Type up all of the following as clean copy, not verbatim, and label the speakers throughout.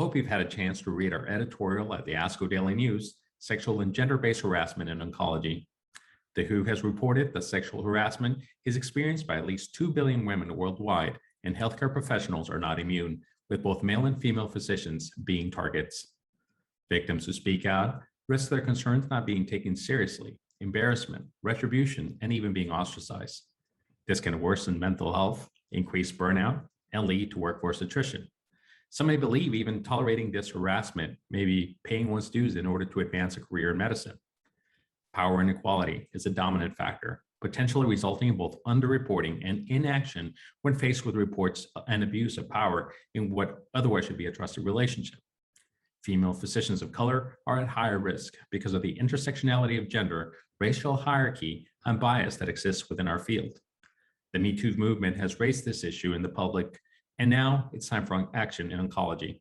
Speaker 1: hope you've had a chance to read our editorial at the ASCO Daily News, Sexual and Gender-Based Harassment in Oncology. The WHO has reported that sexual harassment is experienced by at least 2 billion women worldwide, and healthcare professionals are not immune, with both male and female physicians being targets. Victims who speak out risk their concerns not being taken seriously, embarrassment, retribution, and even being ostracized. This can worsen mental health, increase burnout, and lead to workforce attrition. Some may believe even tolerating this harassment may be paying one's dues in order to advance a career in medicine. Power inequality is a dominant factor, potentially resulting in both underreporting and inaction when faced with reports and abuse of power in what otherwise should be a trusted relationship. Female physicians of color are at higher risk because of the intersectionality of gender, racial hierarchy, and bias that exists within our field. The Me Too movement has raised this issue in the public, and now it's time for action in oncology.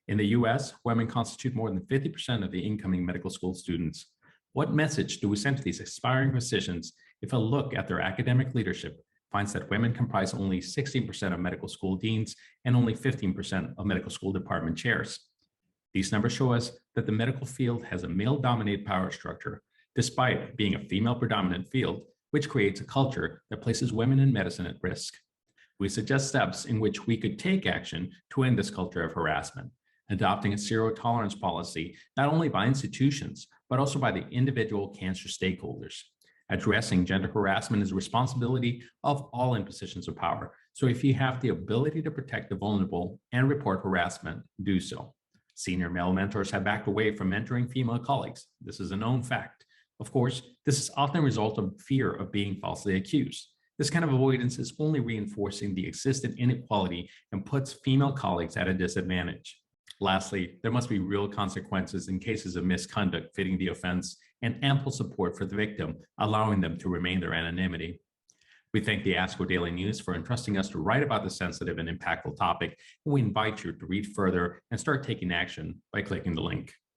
Speaker 1: In the US, women constitute more than 50% of the incoming medical school students. What message do we send to these aspiring physicians if a look at their academic leadership finds that women comprise only 16% of medical school deans and only 15% of medical school department chairs? These numbers show us that the medical field has a male-dominated power structure, despite being a female-predominant field, which creates a culture that places women in medicine at risk. We suggest steps in which we could take action to end this culture of harassment, adopting a zero-tolerance policy not only by institutions, but also by the individual cancer stakeholders. Addressing gender harassment is a responsibility of all in positions of power. So if you have the ability to protect the vulnerable and report harassment, do so. Senior male mentors have backed away from mentoring female colleagues. This is a known fact. Of course, this is often a result of fear of being falsely accused. This kind of avoidance is only reinforcing the existing inequality and puts female colleagues at a disadvantage. Lastly, there must be real consequences in cases of misconduct fitting the offense and ample support for the victim, allowing them to remain their anonymity. We thank the ASCO Daily News for entrusting us to write about this sensitive and impactful topic, and we invite you to read further and start taking action by clicking the link.